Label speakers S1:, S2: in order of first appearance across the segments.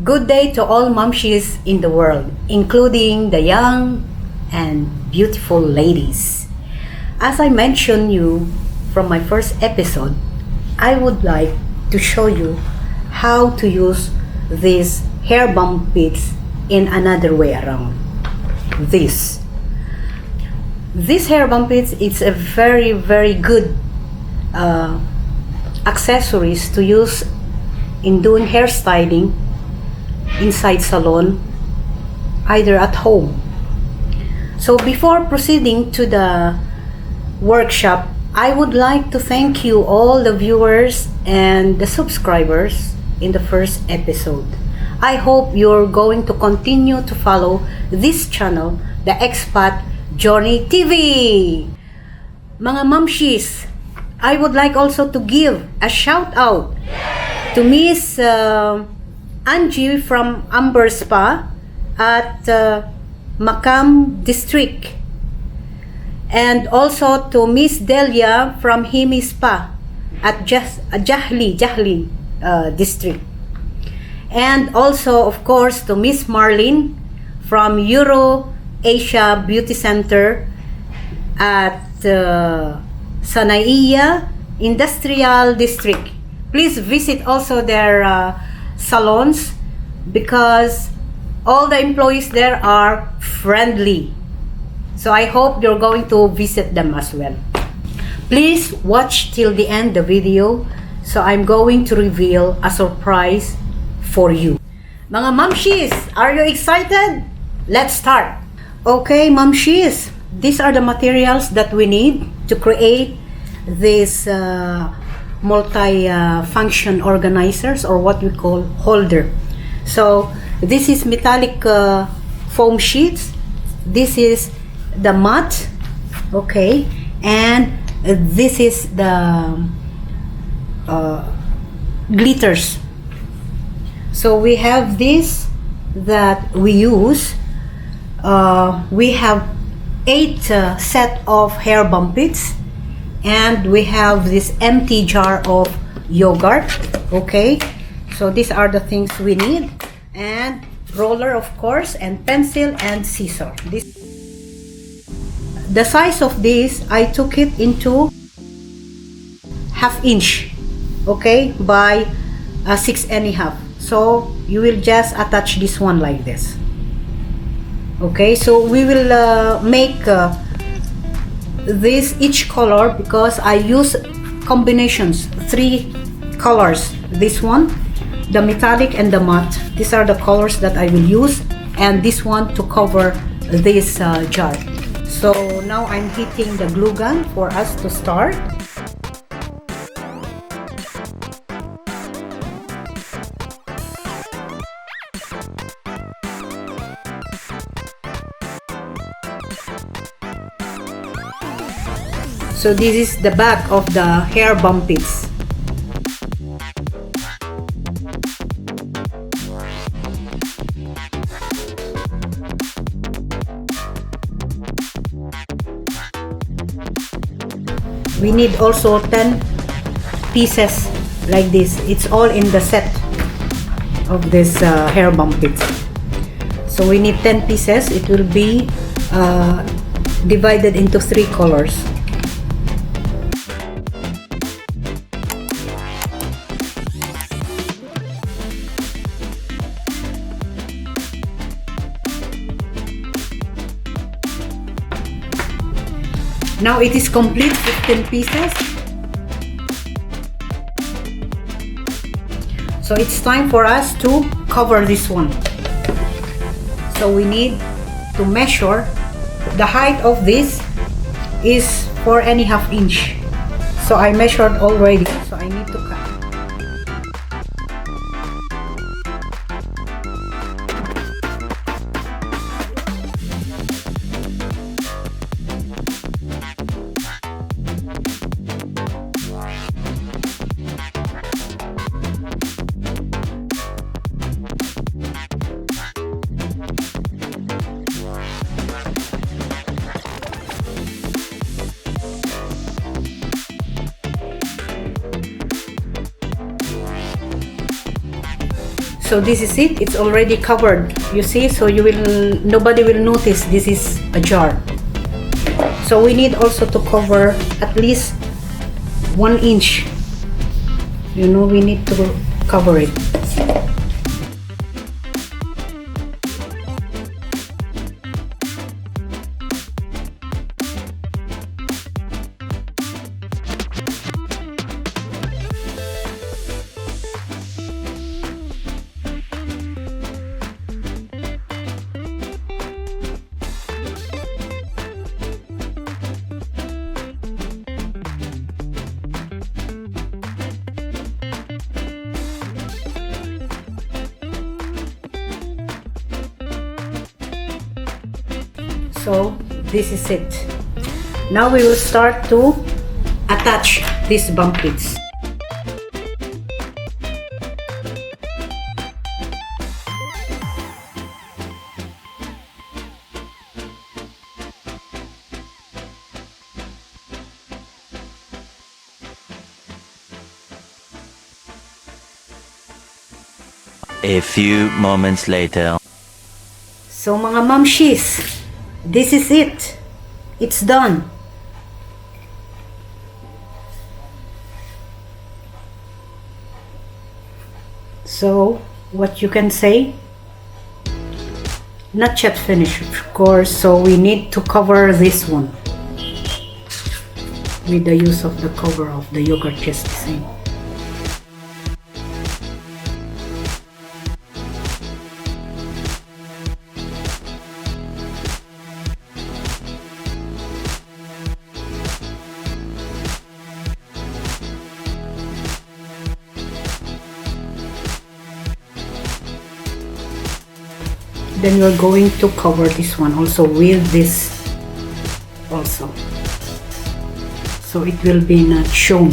S1: Good day to all momshies in the world, including the young and beautiful ladies. As I mentioned you from my first episode, I would like to show you how to use these hair bumpits in another way around. This hair bumpits, it's a very good accessories to use in doing hairstyling inside salon, either at home. So before proceeding to the workshop, I would like to thank you all the viewers and the subscribers in the first episode. I hope you're going to continue to follow this channel, the Expat Journey TV. Mga momshies, I would like also to give a shout out to Miss Angie from Amber Spa at Makam District, and also to Miss Delia from Himi Spa at Jahli District, and also of course to Miss Marlene from Euro Asia Beauty Center at Sanaiya Industrial District. Please visit also their salons, because all the employees there are friendly. So I hope you're going to visit them as well. Please watch till the end the video, so I'm going to reveal a surprise for you. Mga momshies, are you excited? Let's start. Okay, momshies, these are the materials that we need to create this multi-function organizers, or what we call holder. So this is metallic foam sheets. This is the mat, okay, and this is the glitters. So we have this that we use. We have 8 set of hair bumpits, and we have this empty jar of yogurt. Okay, so these are the things we need, and roller of course, and pencil and scissor. The size of this, I took it into 1/2 inch, okay, by 6.5. So you will just attach this one like this. Okay, so we will make this each color, because I use combinations, 3 colors. This one, the metallic and the matte, these are the colors that I will use, and this one to cover this jar. So now I'm heating the glue gun for us to start. So this is the back of the hair bumpits. We need also 10 pieces like this. It's all in the set of this hair bumpits. So we need 10 pieces. It will be divided into 3 colors. Now it is complete, 15 pieces. So it's time for us to cover this one. So we need to measure the height of this is 4.5 inch. So I measured already, so I need to cut. So this is it. It's already covered. You see, so nobody will notice this is a jar. So we need also to cover at least 1 inch. You know, we need to cover it. So this is it. Now we will start to attach these bumpits.
S2: A few moments later.
S1: So mga mamshis, this is it. It's done. So, what you can say? Not yet finished, of course, so we need to cover this one with the use of the cover of the yogurt, just the same. Then we're going to cover this one also with this also, so it will be not shown.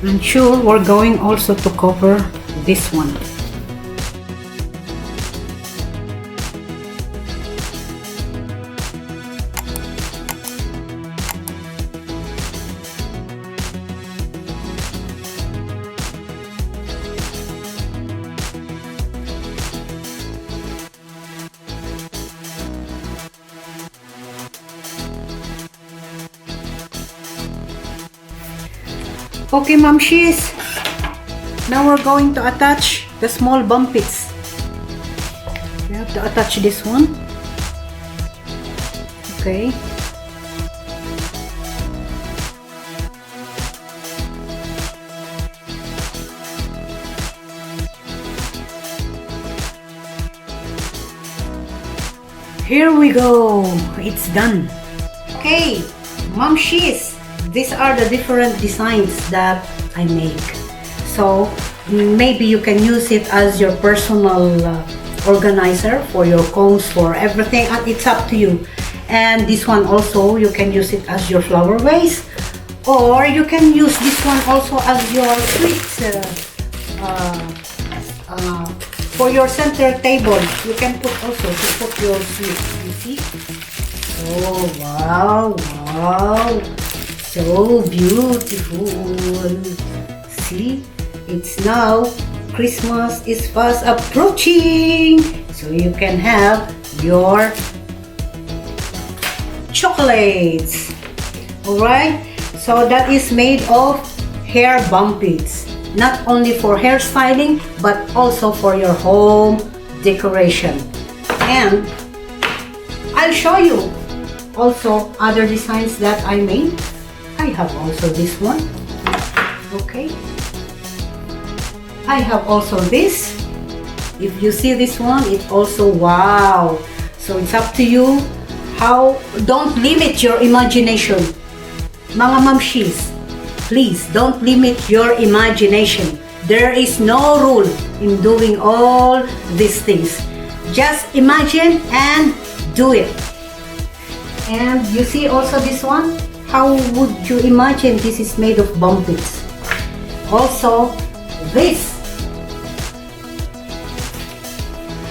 S1: And sure, we're going also to cover this one. Okay, mamshis, now we're going to attach the small bumpits. We have to attach this one. Okay. Here we go. It's done. Okay, mamshis. These are the different designs that I make. So maybe you can use it as your personal organizer for your combs, for everything, and it's up to you. And this one also, you can use it as your flower vase, or you can use this one also as your sweet for your center table. You can put also to put your sweets. You see? Oh wow, wow! So beautiful. See, it's now Christmas is fast approaching, so you can have your chocolates. All right, so that is made of hair bumpits, not only for hair styling but also for your home decoration. And I'll show you also other designs that I made. I have also this one. Okay, I have also this. If you see this one, it's also wow. So it's up to you. Don't limit your imagination. Mga mamshis, please don't limit your imagination. There is no rule in doing all these things. Just imagine and do it. And you see also this one? How would you imagine this is made of bumpits? Also, this.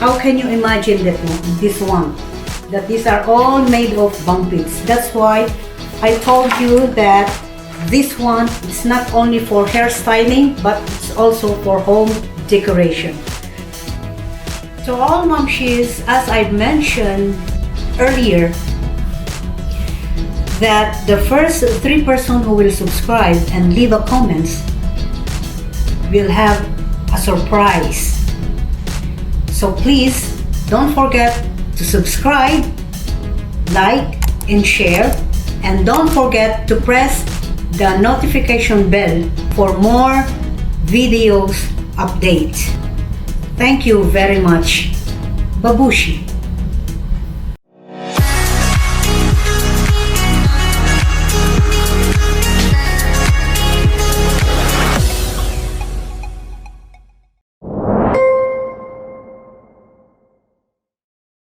S1: How can you imagine that this one? That these are all made of bumpits. That's why I told you that this one is not only for hairstyling, but it's also for home decoration. So all mamshis, as I mentioned earlier, that the first 3 persons who will subscribe and leave a comments will have a surprise. So please don't forget to subscribe, like, and share, and don't forget to press the notification bell for more videos update. Thank you very much. Babushi.